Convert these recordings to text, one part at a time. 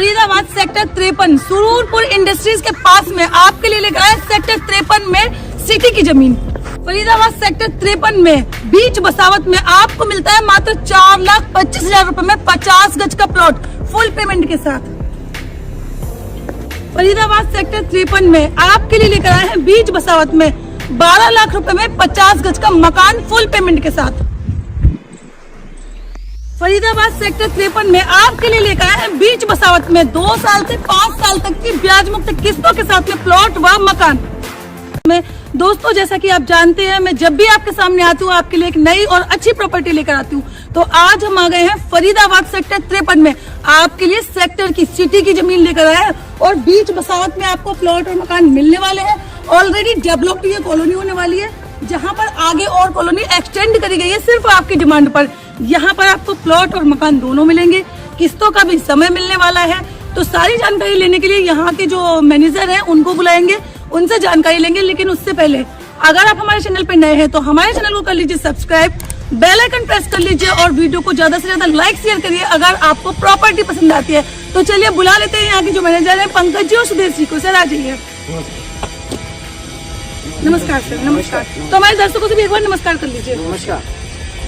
Faridabad sector 53 सुरूरपुर industries के पास में आपके लिए लेकर आए सेक्टर 53 में सिटी की जमीन। फरीदाबाद सेक्टर 53 में बीच बसावत में आपको मिलता है मात्र 4,25,000 रुपए में 50 गज का प्लॉट फुल पेमेंट के साथ। फरीदाबाद सेक्टर 53 में आपके लिए लेकर आए हैं बीच बसावत में 12 लाख रुपए में 50 गज का मकान फुल पेमेंट के साथ। फरीदाबाद सेक्टर 53 में आपके लिए लेकर आए हैं बीच बसावत में 2 साल से 5 साल तक की ब्याज मुक्त किस्तों के साथ में प्लॉट व मकान में। दोस्तों, जैसा कि आप जानते हैं, मैं जब भी आपके सामने आती हूँ आपके लिए एक नई और अच्छी प्रॉपर्टी लेकर आती हूँ। तो आज हम आ गए हैं फरीदाबाद सेक्टर 53 में आपके लिए सेक्टर की सिटी की जमीन लेकर आए हैं और बीच बसावत में आपको प्लॉट और मकान मिलने वाले हैं। ऑलरेडी डेवलप्ड ये कॉलोनी होने वाली है, जहाँ पर आगे और कॉलोनी एक्सटेंड करी गई है सिर्फ आपकी डिमांड पर। यहाँ पर आपको प्लॉट और मकान दोनों मिलेंगे, किस्तों का भी समय मिलने वाला है। तो सारी जानकारी लेने के लिए यहाँ के जो मैनेजर हैं उनको बुलाएंगे, उनसे जानकारी लेंगे। लेकिन उससे पहले अगर आप हमारे चैनल पर नए हैं तो हमारे चैनल को कर लीजिए सब्सक्राइब, बेल आइकन प्रेस कर लीजिए और वीडियो को ज्यादा से ज्यादा लाइक शेयर करिए अगर आपको प्रॉपर्टी पसंद आती है। तो चलिए बुला लेते हैं यहाँ के जो मैनेजर है पंकज जी और सुदेश जी को। सर आ जाइए। नमस्कार सर। नमस्कार। तो हमारे दर्शकों से भी एक बार नमस्कार कर लीजिए। नमस्कार।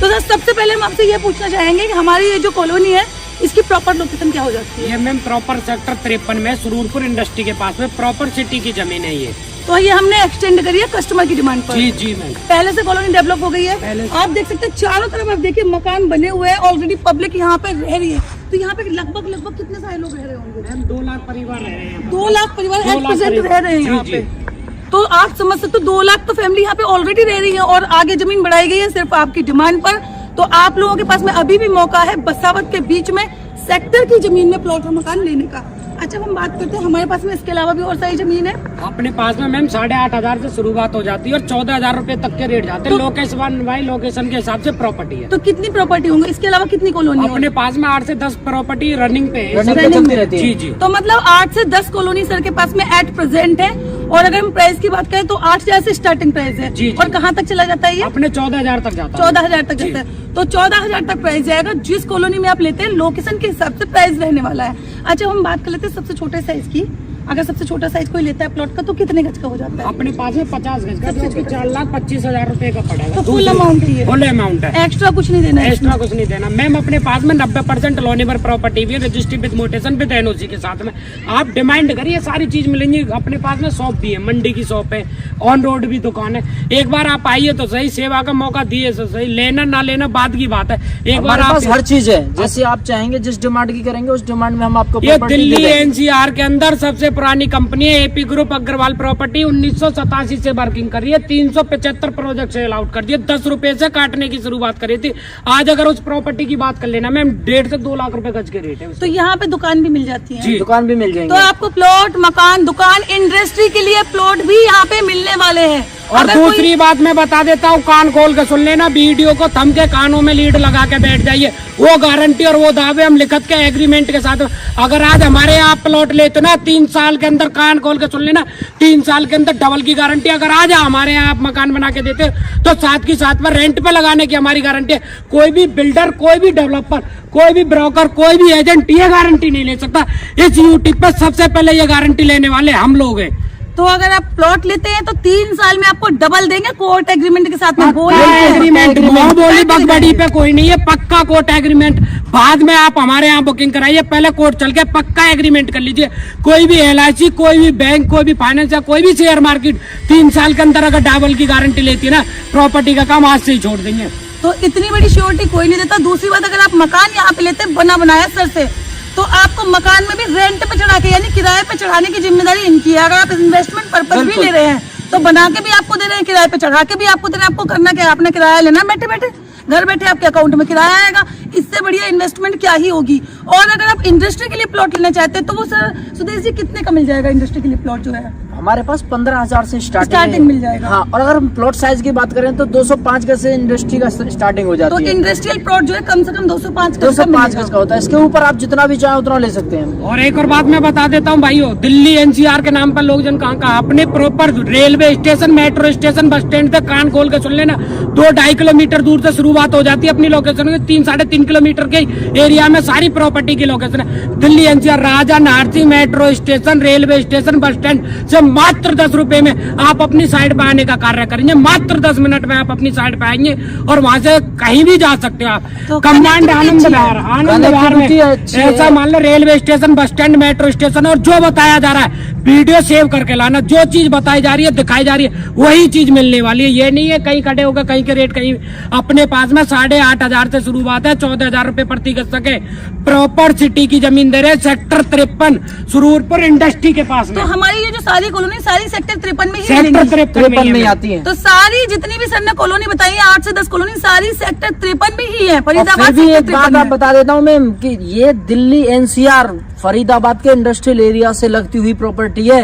तो सर सबसे पहले हम आपसे ये पूछना चाहेंगे कि हमारी ये जो कॉलोनी है इसकी प्रॉपर लोकेशन क्या हो जाती है? ये मैम प्रॉपर सेक्टर 53 में सुरूरपुर इंडस्ट्री के पास में प्रॉपर सिटी की जमीन है ये। तो ये हमने एक्सटेंड करी है कस्टमर की डिमांड पर। जी जी मैम। पहले से कॉलोनी डेवलप हो गई है। आप देख सकते हैं चारों तरफ आप देखिए मकान बने हुए हैं, ऑलरेडी पब्लिक यहाँ पे रह रही है। तो यहाँ पे लगभग कितने सारे लोग रह रहे होंगे? मैम 2 लाख परिवार रह रहे हैं। 2 लाख परिवार एट प्रेजेंट रह रहे हैं यहाँ पे। तो आप समझ सकते हो 2 लाख तो फैमिली यहाँ पे ऑलरेडी रह रही है और आगे जमीन बढ़ाई गई है सिर्फ आपकी डिमांड पर। तो आप लोगों के पास में अभी भी मौका है बसावत के बीच में सेक्टर की जमीन में प्लॉट और मकान लेने का। अच्छा, हम बात करते हैं हमारे पास में इसके अलावा भी और सारी जमीन है अपने पास में। मैम 8,500 से शुरुआत हो जाती है और 14,000 रुपए तक के रेट जाते हैं। लोकेशन के हिसाब से प्रॉपर्टी है। तो कितनी प्रॉपर्टी होंगी इसके अलावा? कितनी कॉलोनी अपने पास में 8 से 10 प्रॉपर्टी रनिंग पे है। जी जी। तो मतलब 8 से 10 कॉलोनी सर के पास में एट प्रेजेंट है। और अगर हम प्राइस की बात करें तो 8,000 से स्टार्टिंग प्राइस है। जी, और कहाँ तक चला जाता है ये? अपने 14,000 तक जाता है। 14,000 तक जाता है। तो 14,000 तक प्राइस जाएगा। जिस कॉलोनी में आप लेते हैं लोकेशन के हिसाब से प्राइस रहने वाला है। अच्छा, हम बात कर लेते हैं सबसे छोटे साइज की। अगर सबसे छोटा साइज कोई लेता है प्लॉट का तो कितने गज का हो जाता है? अपने पास में 50 गज का, जो कि 4,25,000 रुपए का पड़ेगा। तो फुल अमाउंट है ये? फुल अमाउंट है, एक्स्ट्रा कुछ नहीं देना है? एक्स्ट्रा कुछ नहीं देना। मैम अपने पास में 90% लोनेबल प्रॉपर्टी भी है, registry with mutation with NOC के साथ में। आप डिमांड करिए सारी चीज मिलेंगी। अपने पास में शॉप भी है, मंडी की शॉप है, ऑन रोड भी दुकान है। एक बार आप आइए तो सही, सेवा का मौका दिए तो सही, लेना ना लेना बाद की बात है। एक बार आप हर चीज है, जैसे आप चाहेंगे जिस डिमांड की करेंगे उस डिमांड में हम आपको। ये दिल्ली एनसीआर के अंदर सबसे पुरानी कंपनी है एपी ग्रुप अग्रवाल प्रॉपर्टी। 1987 से वर्किंग कर रही है। 375 प्रोजेक्ट सेल आउट कर दिए। 10 रुपए से काटने की शुरुआत करी थी। आज अगर उस प्रॉपर्टी की बात कर लेना मैम 1.5 से 2 लाख रुपए गज के रेट है। तो यहाँ पे दुकान भी मिल जाती है? जी, दुकान भी मिल जाएगी। तो आपको प्लॉट, मकान, दुकान, इंडस्ट्री के लिए प्लॉट भी यहाँ पे मिलने वाले हैं। और दूसरी बात मैं बता देता हूँ, कान खोल के सुन लेना, वीडियो को थम के कानों में लीड लगा के बैठ जाइए। वो गारंटी और वो दावे हम लिखत के एग्रीमेंट के साथ। अगर आज हमारे यहाँ प्लॉट लेते ना 3 साल के अंदर, कान खोल के सुन लेना, 3 साल के अंदर डबल की गारंटी। अगर आज हमारे यहाँ आप मकान बना के देते तो साथ की साथ में रेंट पे लगाने की हमारी गारंटी है। कोई भी बिल्डर, कोई भी डेवलपर, कोई भी ब्रोकर, कोई भी एजेंट ये गारंटी नहीं ले सकता। इस यूट्यूब पे सबसे पहले ये गारंटी लेने वाले हम लोग हैं। तो अगर आप प्लॉट लेते हैं तो 3 साल में आपको डबल देंगे कोर्ट एग्रीमेंट के साथ में। एग्रीमेंट बोली बगबड़ी पे कोई नहीं है, पक्का कोर्ट एग्रीमेंट। बाद में आप हमारे यहाँ बुकिंग कराइए, पहले कोर्ट चल के पक्का एग्रीमेंट कर लीजिए। कोई भी LIC, कोई भी बैंक, कोई भी फाइनेंस या कोई भी शेयर मार्केट 3 साल के अंदर अगर डबल की गारंटी लेती है ना, प्रॉपर्टी का काम आज से ही छोड़ देंगे। तो इतनी बड़ी श्योरिटी कोई नहीं देता। दूसरी बात, अगर आप मकान यहाँ पे लेते हैं बना बनाया सर से, तो आपको मकान में भी रेंट पे चढ़ा के यानी किराए पे चढ़ाने की जिम्मेदारी इनकी है। अगर आप इन्वेस्टमेंट पर्पज भी ले रहे हैं तो बना के भी आपको दे रहे हैं, किराए पे चढ़ा के भी आपको दे रहे हैं। आपको करना क्या है? आपने किराया लेना, बैठे बैठे घर बैठे आपके अकाउंट में किराया आएगा। इससे बढ़िया इन्वेस्टमेंट क्या ही होगी। और अगर आप इंडस्ट्री के लिए प्लॉट लेना चाहते हैं तो वो सर सुदेश जी कितने का मिल जाएगा इंडस्ट्री के लिए प्लॉट जो है? हमारे पास 15,000 से स्टार्टिंग मिल जाएगा। हाँ, और अगर हम प्लॉट साइज की बात करें तो 205 गज से इंडस्ट्री का स्टार्टिंग हो जाती है। तो इंडस्ट्रियल प्लॉट जो है कम से कम 205 गज का होता है। इसके ऊपर आप जितना भी चाहे उतना ले सकते हैं। और एक और बात मैं बता देता हूँ भाइयों, दिल्ली एनसीआर के नाम पर लोग जन कहाँ अपने proper railway station, metro station, bus stand पे कान खोल के सुन लेना, 2-2.5 किलोमीटर दूर से शुरुआत हो जाती है अपनी लोकेशन में। 3-3.5 किलोमीटर के एरिया में सारी प्रॉपर्टी की लोकेशन है। Delhi NCR, Raja Narsi metro station, railway station, bus stand से मात्र 10 रुपए में आप अपनी साइड पे आने का कार्य करेंगे। मात्र 10 मिनट में आप अपनी साइड पे आएंगे और वहां से कहीं भी जा सकते हो आप। तो कमांड आनंद विहार में ऐसा मान लो railway station, bus stand, metro station, और जो बताया जा रहा है वीडियो सेव करके लाना। जो चीज बताई जा रही है, दिखाई जा रही है, वही चीज मिलने वाली है। ये नहीं है कहीं खड़े होकर कहीं के रेट कहीं। अपने पास में 8,500 से शुरुआत है, 14,000 रुपए प्रति गज के प्रॉपर सिटी की जमीन दे रहे। सेक्टर 53 सुरूरपुर इंडस्ट्री के पास में। तो हमारी ये जो सारी कॉलोनी सारी सेक्टर 53 में ही सेक्टर मिलेंगी। 53 में आती है। तो सारी जितनी भी सर ने कॉलोनी बताई है 8 से 10 कॉलोनी सारी सेक्टर 53 में ही है। और फरीदाबाद फिर भी सेक्टर एक बात 53 आप बता देता हूँ मैम कि ये दिल्ली एनसीआर फरीदाबाद के इंडस्ट्रियल एरिया से लगती हुई प्रॉपर्टी है।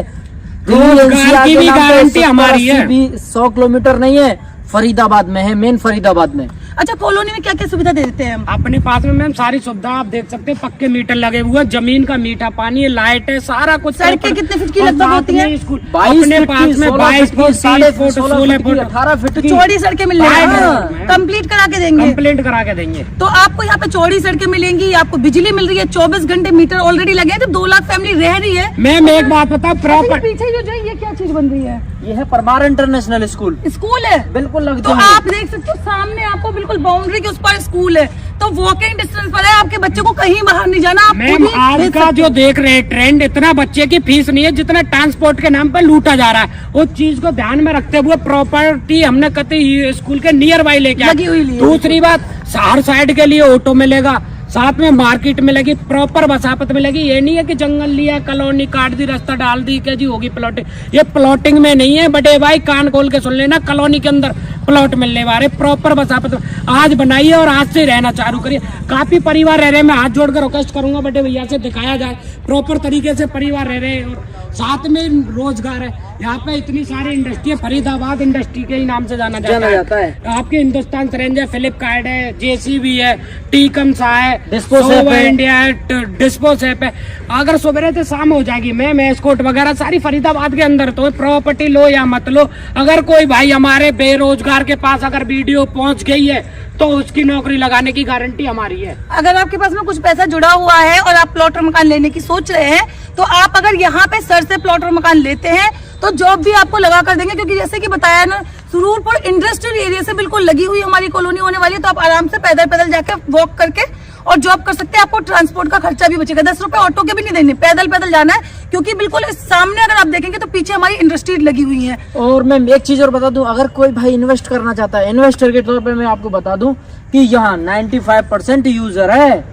दिल्ली रोजगार एनसीआर की के भी नाम पे गारंटी 70, हमारी 80 है। भी 100 किलोमीटर नहीं है, फरीदाबाद में है, मेन फरीदाबाद में। अच्छा, कॉलोनी में क्या क्या सुविधा दे देते हैं हम? अपने पास में मैम सारी सुविधा आप देख सकते हैं। पक्के मीटर लगे हुए हैं, जमीन का मीठा पानी है, लाइट है, सारा कुछ। सड़कें कितने फीट की और लगभग साथ होती हैं? में स्कूल 22 अपने फीट पास की, में 16 22 फीट की, फुट, 16 फुट, फीट 16 की, फुट, 18 फीट तो की। चौड़ी सड़कें मिल हाँ। रही कंप्लीट करा के देंगे। कंप्लेंट करा के देंगे। तो आपको यहाँ पे चौड़ी सड़कें मिलेंगी, आपको बिजली मिल रही है, 24 घंटे मीटर ऑलरेडी लगे हैं। जब 2 लाख फैमिली रह रही है। मैम एक बात बताओ, अच्छा, प्रॉपर ये पीछे जो ये क्या चीज बन रही है? ये है परमार इंटरनेशनल स्कूल, स्कूल है। बिल्कुल लगती तो है। आप देख सकते हो सामने आपको बिल्कुल बाउंड्री के उस पर स्कूल है। तो वॉकिंग डिस्टेंस पर है, आपके बच्चे को कहीं बाहर नहीं जाना। आप मैम खुद ही आज भेज का सकते जो देख रहे हैं ट्रेंड, इतना बच्चे की फीस नहीं है जितना ट्रांसपोर्ट के नाम पर लूटा जा रहा है। उस चीज को ध्यान में रखते हुए प्रॉपर्टी हमने कतई स्कूल के नियर बाई लेके लगी हुई ली है। दूसरी बात, हर साइड के लिए ऑटो मिलेगा, साथ में मार्केट मिलेगी, प्रॉपर बसापत मिलेगी। ये नहीं है कि जंगल लिया, कॉलोनी काट दी, रास्ता डाल दी क्या जी होगी प्लॉटिंग। ये प्लॉटिंग में नहीं है बड़े भाई, कान खोल के सुन लेना। कॉलोनी के अंदर प्लॉट मिलने वाले, प्रॉपर बसापत आज बनाइए और आज से रहना चालू करिए। काफी परिवार रह रहे हैं, मैं हाथ जोड़कर रिक्वेस्ट करूंगा बड़े भैया से दिखाया जाए प्रॉपर तरीके से परिवार रह रहे हैं और साथ में रोजगार है। यहाँ पे इतनी सारी इंडस्ट्री है, फरीदाबाद इंडस्ट्री के ही नाम से जाना जाता है। आपके हिंदुस्तान सिरेंज है, फ्लिपकार्ट है, जेसीबी है, टीकमसा है, डिस्पोसेप है, इंडिया है, डिस्पोसेप है। अगर सवेरे से शाम हो जाएगी मैम, एस्कॉर्ट वगैरह सारी फरीदाबाद के अंदर। तो प्रॉपर्टी लो या मत लो, अगर कोई भाई हमारे बेरोजगार के पास अगर वीडियो पहुंच गई है तो उसकी नौकरी लगाने की गारंटी हमारी है। अगर आपके पास में कुछ पैसा जुड़ा हुआ है और आप प्लॉट और मकान लेने की सोच रहे हैं, तो आप अगर यहाँ पे सर से प्लॉट और मकान लेते हैं तो जॉब भी आपको लगा कर देंगे। क्योंकि जैसे कि बताया ना, सुरूरपुर इंडस्ट्रियल एरिया से बिल्कुल लगी हुई हमारी कॉलोनी होने वाली है। तो आप आराम से पैदल पैदल जाके वॉक करके और जॉब कर सकते हैं। आपको ट्रांसपोर्ट का खर्चा भी बचेगा, 10 रुपए ऑटो के भी नहीं देने, पैदल पैदल जाना है। क्योंकि बिल्कुल सामने अगर आप देखेंगे तो पीछे हमारी इंडस्ट्री लगी हुई है। और मैं एक चीज और बता दूं, अगर कोई भाई इन्वेस्ट करना चाहता है, इन्वेस्टर के तौर पे मैं आपको बता दूं कि यहाँ 95% यूजर है।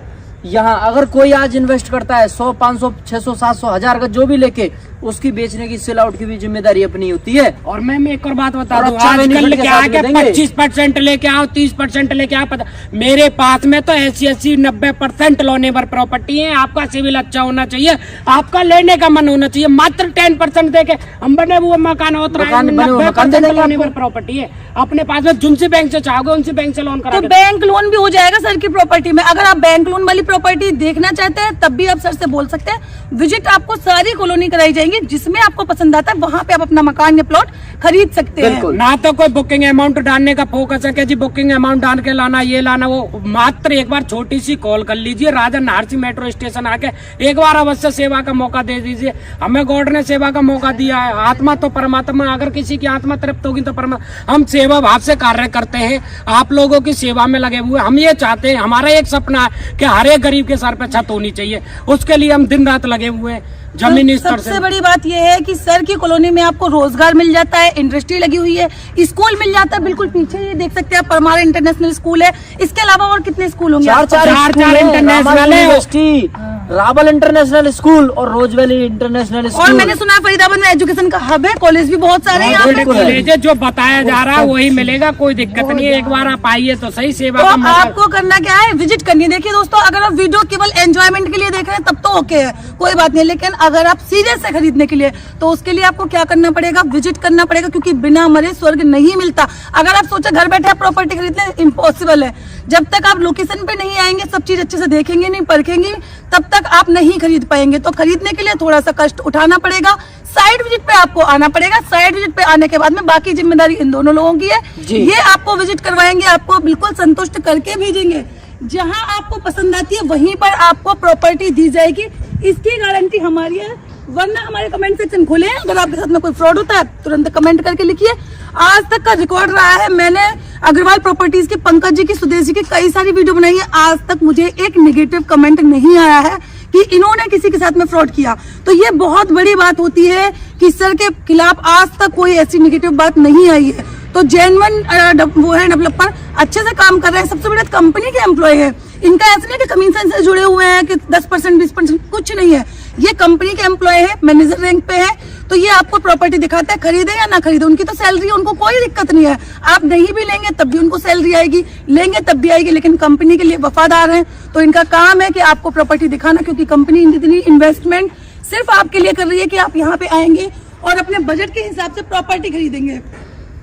यहाँ अगर कोई आज इन्वेस्ट करता है 100, 500, 600, 700, 1000 का जो भी लेके, उसकी बेचने की सेल आउट की भी जिम्मेदारी अपनी होती है। और मैं एक और बात बता और दूं, अच्छा आजकल benefit के क्या साथ है में कि देंगे। 25% लेके आओ, 30% लेके आओ। पता मेरे पास में तो 80, 90% लोनेबल प्रॉपर्टी है। आपका सिविल अच्छा होना चाहिए, आपका लेने का मन होना चाहिए। मात्र 10% देके हम बने हुए मकान होता है, 90% लोनेबल प्रॉपर्टी है अपने पास में। जिनसे बैंक से चाहोगे उनसे बैंक से लोन करा तो बैंक लोन भी हो जाएगा सर की प्रॉपर्टी में। अगर आप बैंक लोन वाली प्रॉपर्टी देखना चाहते हैं तब भी आप सर से बोल सकते हैं। विजिट आपको सारी कॉलोनी कराई जाएंगी, जिसमें आपको पसंद आता है वहाँ पे आप अपना मकान या प्लॉट खरीद सकते हैं। ना तो कोई बुकिंग अमाउंट डालने का फोकस है कि जी बुकिंग अमाउंट डाल के लाना, ये लाना वो। मात्र एक बार छोटी सी कॉल कर लीजिए, राजा नारसी मेट्रो स्टेशन आके एक बार अवश्य सेवा का मौका दे दीजिए। हमें गॉड ने सेवा का मौका दिया है। आत्मा तो परमात्मा, अगर किसी की आत्मा तृप्त होगी तो परमात्मा। हम सेवा भाव से कार्य करते हैं, आप लोगों की सेवा में लगे हुए। हम ये चाहते हैं, हमारा एक सपना है कि हर एक गरीब के सर पे छत होनी चाहिए। उसके लिए हम दिन रात लगे हुए हैं जमीनी स्तर से। सबसे बड़ी बात यह है कि सर की कॉलोनी में आपको रोजगार मिल जाता है, इंडस्ट्री लगी हुई है, स्कूल मिल जाता है। बिल्कुल पीछे ये देख सकते हैं आप, परमार इंटरनेशनल स्कूल है। इसके अलावा और कितने स्कूल होंगे? चार इंटरनेशनल है, रावल इंटरनेशनल स्कूल और रोज वैली इंटरनेशनल और स्कूल। मैंने सुना है फरीदाबाद में एजुकेशन का हब है, कॉलेज भी बहुत सारे हैं यहाँ पे। कॉलेज जो बताया जा रहा है वही मिलेगा, कोई दिक्कत नहीं है। एक बार आप आइए तो सही सेवा का तो मौका। आपको करना क्या है, विजिट करनी है। देखिए दोस्तों, अगर आप वीडियो केवल एंजॉयमेंट के लिए देख रहे हैं तब तो ओके है, कोई बात नहीं। लेकिन अगर आप सीरियस है खरीदने के लिए तो उसके लिए आपको क्या करना पड़ेगा, विजिट करना पड़ेगा। क्योंकि बिना मरे स्वर्ग नहीं मिलता। अगर आप सोचे घर बैठे प्रॉपर्टी खरीदना, इम्पॉसिबल है। जब तक आप लोकेशन पे नहीं आएंगे, सब चीज अच्छे से देखेंगे नहीं, परखेंगे, तब तक आप नहीं खरीद पाएंगे। तो खरीदने के लिए थोड़ा सा कष्ट उठाना पड़ेगा, साइड विजिट पे आपको आना पड़ेगा। साइड विजिट पे आने के बाद में बाकी जिम्मेदारी इन दोनों लोगों की है। ये आपको विजिट करवाएंगे, आपको बिल्कुल संतुष्ट करके भेजेंगे। जहां आपको पसंद आती है वहीं पर आपको प्रॉपर्टी दी जाएगी, इसकी गारंटी हमारी है। वरना हमारे कमेंट सेक्शन खोले हैं, अगर आपके साथ में कोई फ्रॉड होता है तुरंत कमेंट करके लिखिए। आज तक का रिकॉर्ड रहा है, मैंने अग्रवाल प्रॉपर्टीज के पंकज जी की, सुदेश जी की कई सारी वीडियो बनाई है, आज तक मुझे एक नेगेटिव कमेंट नहीं आया है कि इन्होंने किसी के साथ में फ्रॉड किया। तो ये बहुत बड़ी बात होती है कि सर के खिलाफ आज तक कोई ऐसी नेगेटिव बात नहीं आई है। तो जेन्युइन वो है डेवलपर, अच्छे से काम कर रहे हैं, सबसे बड़ा कंपनी के एम्प्लॉय है, इनका ऐसा नहीं कि कमीशन से जुड़े हुए हैं कि 10% 20%, कुछ नहीं है, ये कंपनी के एम्प्लॉय है, मैनेजर रैंक पे है। तो ये आपको प्रॉपर्टी दिखाते हैं, खरीदे या ना खरीदे, उनकी तो सैलरी है, उनको कोई दिक्कत नहीं है। आप नहीं भी लेंगे तब भी उनको सैलरी आएगी, लेंगे तब भी आएगी, लेकिन कंपनी के लिए वफादार हैं। तो इनका काम है कि आपको प्रॉपर्टी दिखाना, क्योंकि कंपनी इतनी इन्वेस्टमेंट सिर्फ आपके लिए कर रही है कि आप यहाँ पे आएंगे और अपने बजट के हिसाब से प्रॉपर्टी खरीदेंगे।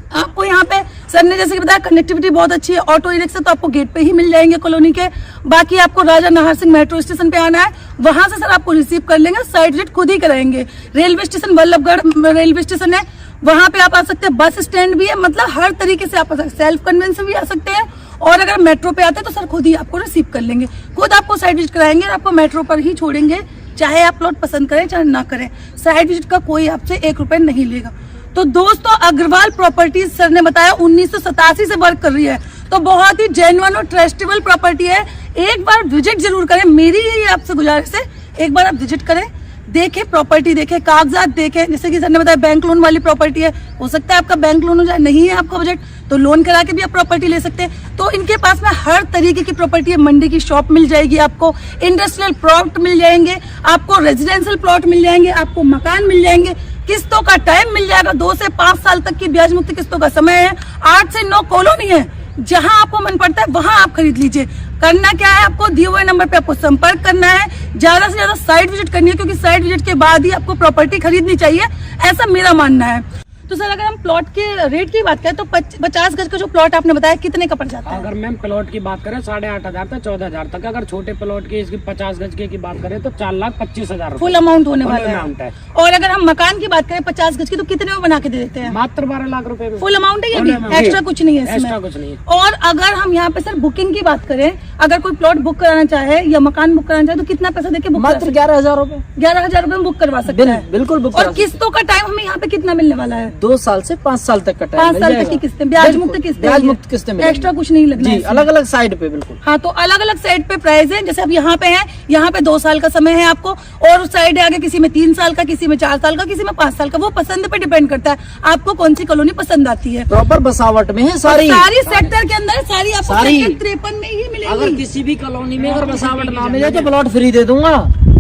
आपको यहाँ पे सर ने जैसे कि बताया कनेक्टिविटी बहुत अच्छी है, ऑटो ई रिक्शा तो आपको गेट पे ही मिल जाएंगे कॉलोनी के। बाकी आपको राजा नाहर सिंह मेट्रो स्टेशन पे आना है, वहां से सर आपको रिसीव कर लेंगे, साइड विजिट खुद ही कराएंगे। Railway station Vallabhgarh railway station है, वहां पे आप आ सकते हैं, बस स्टैंड भी है, मतलब हर तरीके से आप आ सकते हैं, सेल्फ कन्वेंस भी आ सकते हैं। और अगर मेट्रो पे आते हैं तो सर खुद ही आपको रिसीव कर लेंगे, खुद आपको साइड विजिट कराएंगे और आपको मेट्रो पर ही छोड़ेंगे, चाहे आप प्लॉट पसंद करें चाहे ना करें। साइड विजिट का कोई आपसे 1 रुपए नहीं लेगा। तो दोस्तों अग्रवाल प्रॉपर्टीज सर ने बताया 1987 से वर्क कर रही है, तो बहुत ही जेन्युइन और ट्रस्टेबल प्रॉपर्टी है। एक बार विजिट जरूर करें, मेरी यही आपसे गुजारिश है, एक बार आप विजिट करें, देखें प्रॉपर्टी, देखें कागजात देखें। जैसे कि सर ने बताया बैंक लोन वाली प्रॉपर्टी है, हो सकता है आपका बैंक लोन हो जाए, नहीं है आपका बजट तो लोन करा के भी आप प्रॉपर्टी ले सकते हैं। तो इनके पास में हर तरीके की प्रॉपर्टी है, मंडी की शॉप मिल जाएगी, आपको इंडस्ट्रियल प्लॉट मिल जाएंगे, आपको रेजिडेंशियल प्लॉट मिल जाएंगे, आपको मकान मिल जाएंगे, किस्तों का टाइम मिल जाएगा, 2 से 5 साल तक की ब्याज मुक्त किस्तों का समय है, 8 से 9 कॉलोनी है, जहां आपको मन पड़ता है वहां आप खरीद लीजिए। करना क्या है, आपको दिए हुए नंबर पे आपको संपर्क करना है, ज्यादा से ज्यादा साइट विजिट करनी है, क्योंकि साइट विजिट के बाद ही आपको प्रॉपर्टी खरीदनी चाहिए, ऐसा मेरा मानना है। तो सर अगर हम प्लॉट के रेट की बात करें तो 50 गज का जो प्लॉट आपने बताया कितने का पड़ जाता है? अगर मैम प्लॉट की बात करें 8,500 से 14,000 तक, अगर छोटे प्लॉट की इसकी 50 गज की बात करें तो 4,25,000 फुल अमाउंट होने वाला है। और अगर हम मकान की बात करें 50 गज की तो कितने में बना के दे देते हैं? मात्र 12 लाख रुपए में। फुल अमाउंट है ये भी, एक्स्ट्रा कुछ नहीं है इसमें, एक्स्ट्रा कुछ नहीं है। और अगर हम यहाँ पे सर बुकिंग की बात करें, अगर कोई प्लॉट बुक कराना चाहे या मकान बुक कराना चाहे तो कितना पैसा देके बुक? मात्र 11,000 रुपए, 11,000 रुपए में बुक करवा सकते हैं, बिल्कुल बुक। और किस्तों का टाइम हमें यहाँ पे कितना मिलने वाला है? 2 साल से 5 साल तक का टाइम, 5 साल तक की किस्तें, ब्याज मुक्त किस्तें, ब्याज मुक्त किस्तें, एक्स्ट्रा कुछ नहीं लगना है, अलग अलग साइड पे बिल्कुल। हाँ, तो अलग अलग साइड पे प्राइस है। जैसे अब यहाँ पे है, यहाँ पे 2 साल का समय है आपको, और उस साइड है आगे किसी में 3 साल का, किसी में 4 साल का, किसी में 5 साल का, वो पसंद पे डिपेंड करता है आपको कौन सी कॉलोनी पसंद आती है। प्रॉपर बसावट में है सारी सेक्टर के अंदर सारी आपको सारी 53 में ही मिलेगी। अगर किसी भी कॉलोनी में अगर बसावट ना मिले तो प्लॉट फ्री दे दूंगा।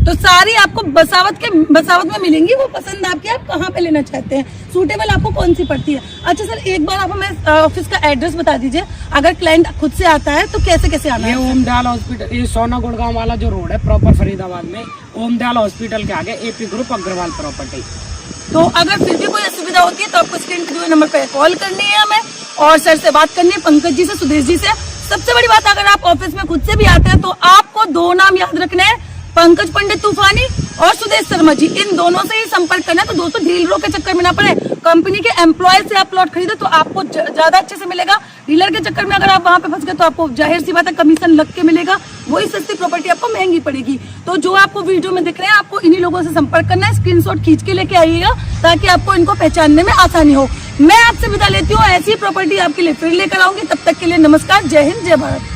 तो सारी आपको बसावत में मिलेंगी, वो पसंद आपके, आप कहाँ पे लेना चाहते हैं, सूटेबल आपको कौन सी पड़ती है। अच्छा सर एक बार आप हमें ऑफिस का एड्रेस बता दीजिए, अगर क्लाइंट खुद से आता है तो कैसे कैसे आना है? ये ओमदयाल हॉस्पिटल, ये सोना गुड़गांव वाला जो रोड है प्रॉपर फरीदाबाद में, ओमदयाल हॉस्पिटल के आगे AP ग्रुप अग्रवाल प्रॉपर्टी। तो अगर फिर भी कोई असुविधा होती है तो आपको स्क्रीन पे दिए हुए नंबर पे कॉल करनी है हमें, और सर से बात करनी है, पंकज जी से, सुदेश जी से। सबसे बड़ी बात, अगर आप ऑफिस में खुद से भी आते हैं तो आपको 2 नाम याद रखने हैं, पंकज पंडित तूफानी और सुदेश शर्मा जी, इन दोनों से ही संपर्क करना है। तो दोस्तों डीलरों के चक्कर में ना पड़े, कंपनी के एम्प्लॉय से आप प्लॉट खरीदे तो आपको ज्यादा अच्छे से मिलेगा। डीलर के चक्कर में अगर आप वहां पे फंस गए तो आपको जाहिर सी बात है कमीशन लग के मिलेगा, वही सस्ती प्रॉपर्टी आपको महंगी पड़ेगी। तो जो आपको वीडियो में दिख रहे हैं, आपको इन्हीं लोगों से संपर्क करना है, स्क्रीनशॉट खींच के लेके आइएगा ताकि आपको इनको पहचानने में आसानी हो। मैं आपसे विदा लेती हूँ, ऐसी प्रॉपर्टी आपके लिए फिर लेकर आऊंगी, तब तक के लिए नमस्कार, जय हिंद, जय भारत।